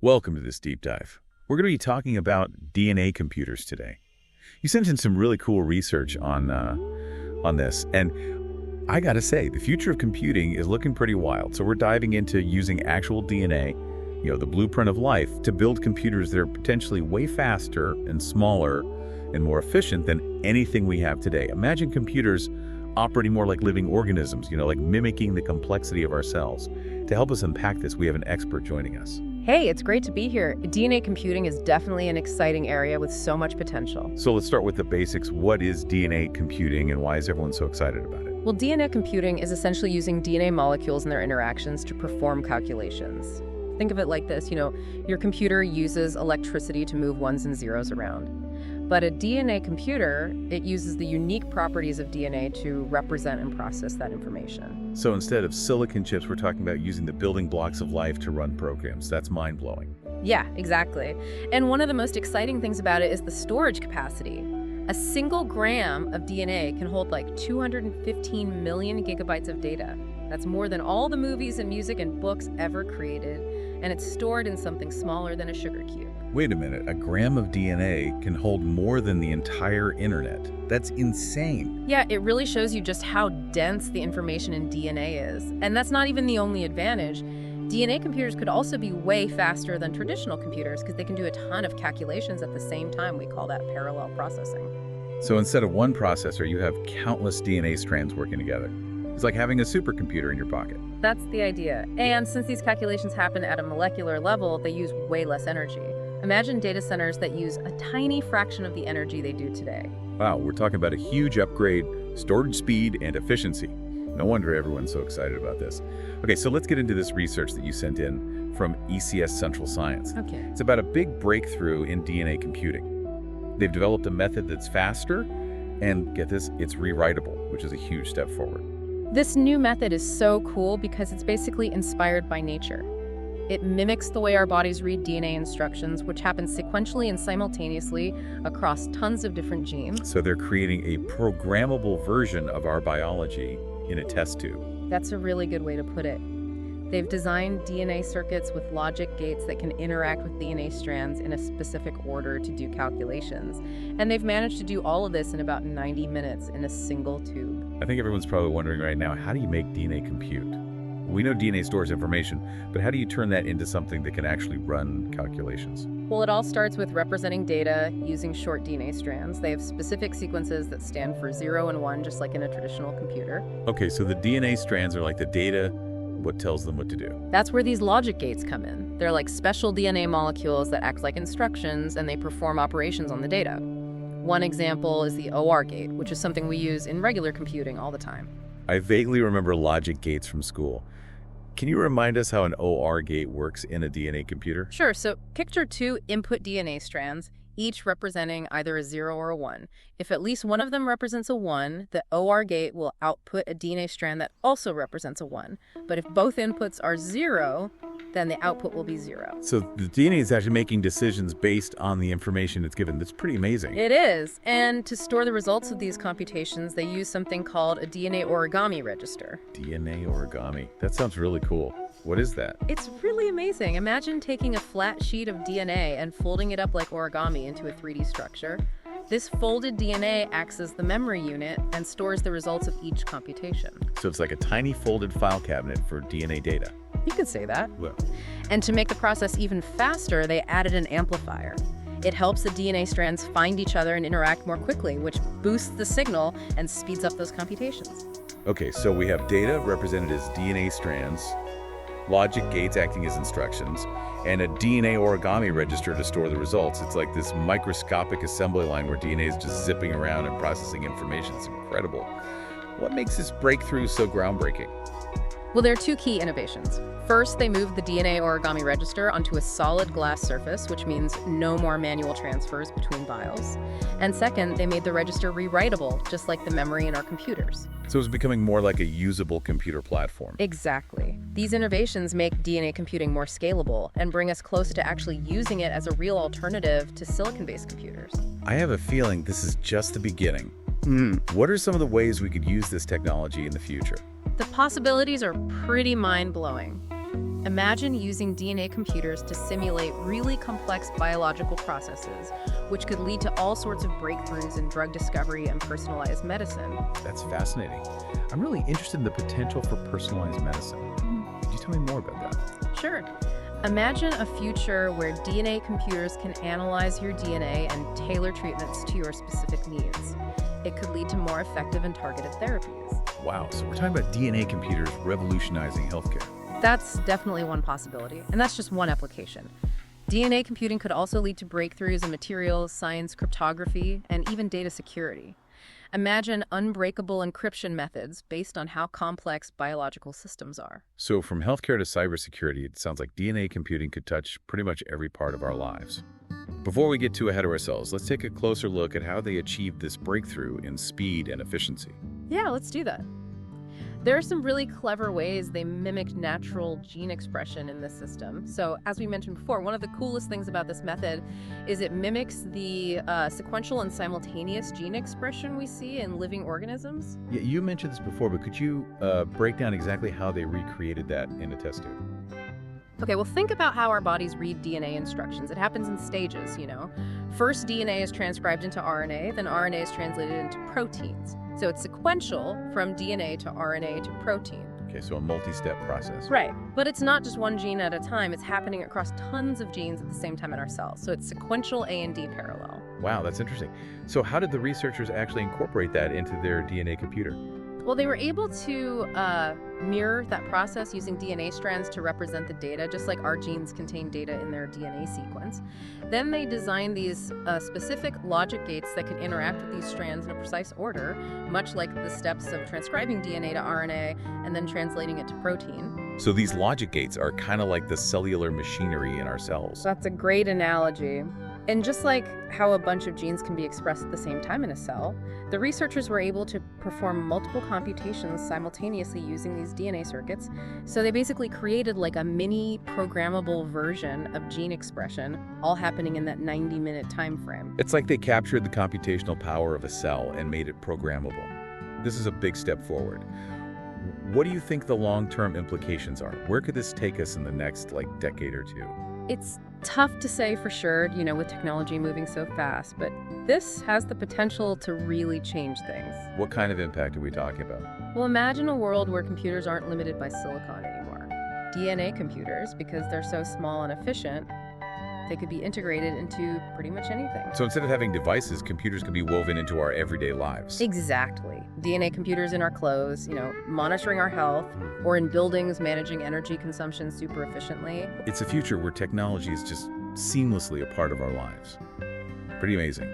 Welcome to this deep dive. We're going to be talking about DNA computers today. You sent in some really cool research on this, and I got to say, the future of computing is looking pretty wild. So we're diving into using actual DNA, the blueprint of life, to build computers that are potentially way faster and smaller and more efficient than anything we have today. Imagine computers operating more like living organisms, like mimicking the complexity of our cells. To help us unpack this, we have an expert joining us. Hey, it's great to be here. DNA computing is definitely an exciting area with so much potential. So let's start with the basics. What is DNA computing and why is everyone so excited about it? Well, DNA computing is essentially using DNA molecules and their interactions to perform calculations. Think of it like this, your computer uses electricity to move ones and zeros around. But a DNA computer, it uses the unique properties of DNA to represent and process that information. So instead of silicon chips, we're talking about using the building blocks of life to run programs. That's mind-blowing. Yeah, exactly. And one of the most exciting things about it is the storage capacity. A single gram of DNA can hold like 215 million gigabytes of data. That's more than all the movies and music and books ever created, and it's stored in something smaller than a sugar cube. Wait a minute, a gram of DNA can hold more than the entire internet. That's insane. Yeah, it really shows you just how dense the information in DNA is. And that's not even the only advantage. DNA computers could also be way faster than traditional computers because they can do a ton of calculations at the same time. We call that parallel processing. So instead of one processor, you have countless DNA strands working together. It's like having a supercomputer in your pocket. That's the idea. And since these calculations happen at a molecular level, they use way less energy. Imagine data centers that use a tiny fraction of the energy they do today. Wow, we're talking about a huge upgrade, storage speed, and efficiency. No wonder everyone's so excited about this. Okay, so let's get into this research that you sent in from ECS Central Science. Okay. It's about a big breakthrough in DNA computing. They've developed a method that's faster, and get this, it's rewritable, which is a huge step forward. This new method is so cool because it's basically inspired by nature. It mimics the way our bodies read DNA instructions, which happens sequentially and simultaneously across tons of different genes. So they're creating a programmable version of our biology in a test tube. That's a really good way to put it. They've designed DNA circuits with logic gates that can interact with DNA strands in a specific order to do calculations. And they've managed to do all of this in about 90 minutes in a single tube. I think everyone's probably wondering right now, how do you make DNA compute? We know DNA stores information, but how do you turn that into something that can actually run calculations? Well, it all starts with representing data using short DNA strands. They have specific sequences that stand for 0 and 1, just like in a traditional computer. Okay, so the DNA strands are like the data, what tells them what to do. That's where these logic gates come in. They're like special DNA molecules that act like instructions, and they perform operations on the data. One example is the OR gate, which is something we use in regular computing all the time. I vaguely remember logic gates from school. Can you remind us how an OR gate works in a DNA computer? Sure. So picture two input DNA strands, each representing either a 0 or a 1. If at least one of them represents a 1, the OR gate will output a DNA strand that also represents a 1. But if both inputs are 0, then the output will be 0. So the DNA is actually making decisions based on the information it's given. That's pretty amazing. It is. And to store the results of these computations, they use something called a DNA origami register. DNA origami. That sounds really cool. What is that? It's really amazing. Imagine taking a flat sheet of DNA and folding it up like origami into a 3D structure. This folded DNA acts as the memory unit and stores the results of each computation. So it's like a tiny folded file cabinet for DNA data. You could say that. Well, And to make the process even faster, they added an amplifier. It helps the DNA strands find each other and interact more quickly, which boosts the signal and speeds up those computations. okay, so we have data represented as DNA strands, logic gates acting as instructions, and a DNA origami register to store the results. It's like this microscopic assembly line where DNA is just zipping around and processing information. It's incredible. What makes this breakthrough so groundbreaking? Well, there are two key innovations. First, they moved the DNA origami register onto a solid glass surface, which means no more manual transfers between vials. And second, they made the register rewritable, just like the memory in our computers. So it's becoming more like a usable computer platform. Exactly. These innovations make DNA computing more scalable and bring us close to actually using it as a real alternative to silicon-based computers. I have a feeling this is just the beginning. What are some of the ways we could use this technology in the future? The possibilities are pretty mind-blowing. Imagine using DNA computers to simulate really complex biological processes, which could lead to all sorts of breakthroughs in drug discovery and personalized medicine. That's fascinating. I'm really interested in the potential for personalized medicine. Could you tell me more about that? Sure. Imagine a future where DNA computers can analyze your DNA and tailor treatments to your specific needs. It could lead to more effective and targeted therapies. Wow, so we're talking about DNA computers revolutionizing healthcare. That's definitely one possibility, and that's just one application. DNA computing could also lead to breakthroughs in materials, science, cryptography, and even data security. Imagine unbreakable encryption methods based on how complex biological systems are. So from healthcare to cybersecurity, it sounds like DNA computing could touch pretty much every part of our lives. Before we get too ahead of ourselves, let's take a closer look at how they achieved this breakthrough in speed and efficiency. Yeah, let's do that. There are some really clever ways they mimicked natural gene expression in this system. So as we mentioned before, one of the coolest things about this method is it mimics the sequential and simultaneous gene expression we see in living organisms. Yeah, you mentioned this before, but could you break down exactly how they recreated that in a test tube? Okay, well, think about how our bodies read DNA instructions. It happens in stages, you know. First, DNA is transcribed into RNA, then RNA is translated into proteins. So it's sequential from DNA to RNA to protein. Okay, so a multi-step process. Right, but it's not just one gene at a time. It's happening across tons of genes at the same time in our cells. So it's sequential A and D parallel. Wow, that's interesting. So how did the researchers actually incorporate that into their DNA computer? Well, they were able to mirror that process using DNA strands to represent the data, just like our genes contain data in their DNA sequence. Then they designed these specific logic gates that could interact with these strands in a precise order, much like the steps of transcribing DNA to RNA and then translating it to protein. So these logic gates are kind of like the cellular machinery in our cells. That's a great analogy. And just like how a bunch of genes can be expressed at the same time in a cell, the researchers were able to perform multiple computations simultaneously using these DNA circuits. So they basically created like a mini programmable version of gene expression, all happening in that 90-minute time frame. It's like they captured the computational power of a cell and made it programmable. This is a big step forward. What do you think the long-term implications are? Where could this take us in the next, decade or two? It's tough to say for sure, you know, with technology moving so fast, but this has the potential to really change things. What kind of impact are we talking about? Well, imagine a world where computers aren't limited by silicon anymore. DNA computers, because they're so small and efficient, they could be integrated into pretty much anything. So instead of having devices, computers can be woven into our everyday lives. Exactly. DNA computers in our clothes, you know, monitoring our health, or in buildings managing energy consumption super efficiently. It's a future where technology is just seamlessly a part of our lives. Pretty amazing.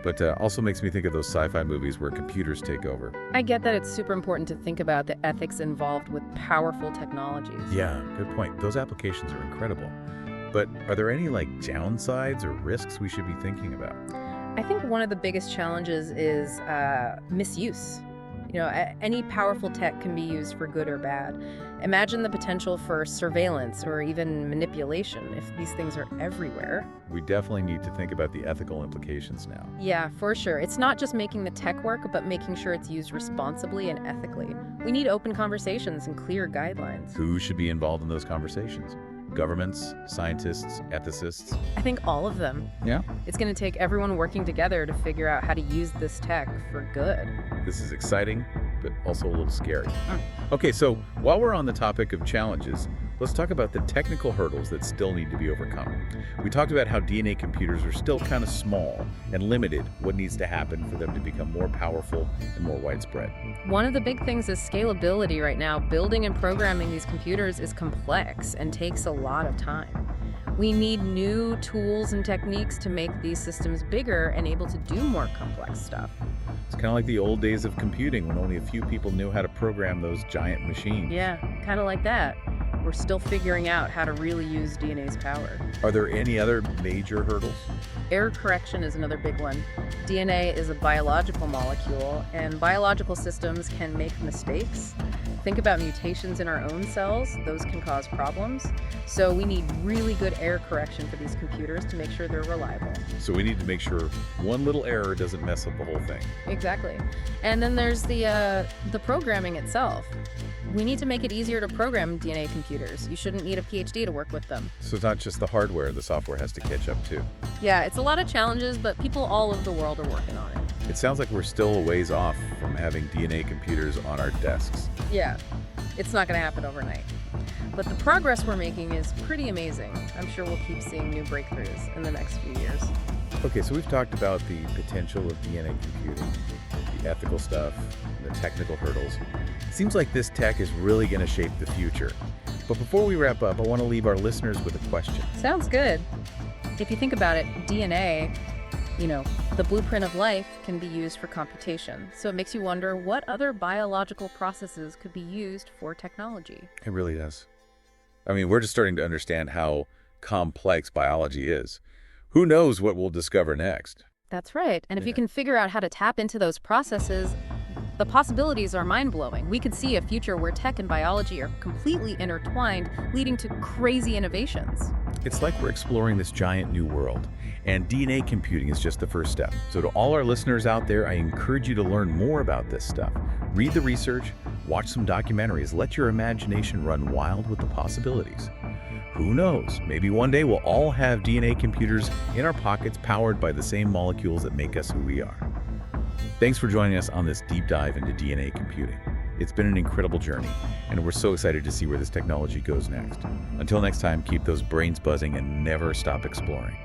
But also makes me think of those sci-fi movies where computers take over. I get that it's super important to think about the ethics involved with powerful technologies. Yeah, good point. Those applications are incredible. But are there any downsides or risks we should be thinking about? I think one of the biggest challenges is misuse. You know, any powerful tech can be used for good or bad. Imagine the potential for surveillance or even manipulation if these things are everywhere. We definitely need to think about the ethical implications now. Yeah, for sure. It's not just making the tech work, but making sure it's used responsibly and ethically. We need open conversations and clear guidelines. Who should be involved in those conversations? Governments, scientists, ethicists? I think all of them. Yeah? It's going to take everyone working together to figure out how to use this tech for good. This is exciting, but also a little scary. Okay, so while we're on the topic of challenges, let's talk about the technical hurdles that still need to be overcome. We talked about how DNA computers are still kind of small and limited what needs to happen for them to become more powerful and more widespread. One of the big things is scalability right now. Building and programming these computers is complex and takes a lot of time. We need new tools and techniques to make these systems bigger and able to do more complex stuff. It's kind of like the old days of computing when only a few people knew how to program those giant machines. Yeah, kind of like that. We're still figuring out how to really use DNA's power. Are there any other major hurdles? Error correction is another big one. DNA is a biological molecule, and biological systems can make mistakes. Think about mutations in our own cells. Those can cause problems. So we need really good error correction for these computers to make sure they're reliable. So we need to make sure one little error doesn't mess up the whole thing. Exactly. And then there's the programming itself. we need to make it easier to program DNA computers. You shouldn't need a PhD to work with them. So it's not just the hardware, the software has to catch up too. Yeah, it's a lot of challenges, but people all over the world are working on it. It sounds like we're still a ways off from having DNA computers on our desks. Yeah, it's not going to happen overnight. But the progress we're making is pretty amazing. I'm sure we'll keep seeing new breakthroughs in the next few years. Okay, so we've talked about the potential of DNA computing, the ethical stuff, the technical hurdles. It seems like this tech is really going to shape the future. But before we wrap up, I want to leave our listeners with a question. Sounds good. If you think about it, DNA, the blueprint of life, can be used for computation. So it makes you wonder what other biological processes could be used for technology. It really does. I mean, we're just starting to understand how complex biology is. Who knows what we'll discover next? That's right. And if you can figure out how to tap into those processes, the possibilities are mind-blowing. We could see a future where tech and biology are completely intertwined, leading to crazy innovations. It's like we're exploring this giant new world, and DNA computing is just the first step. So to all our listeners out there, I encourage you to learn more about this stuff. Read the research, watch some documentaries, let your imagination run wild with the possibilities. Who knows? Maybe one day we'll all have DNA computers in our pockets powered by the same molecules that make us who we are. Thanks for joining us on this deep dive into DNA computing. It's been an incredible journey, and we're so excited to see where this technology goes next. Until next time, keep those brains buzzing and never stop exploring.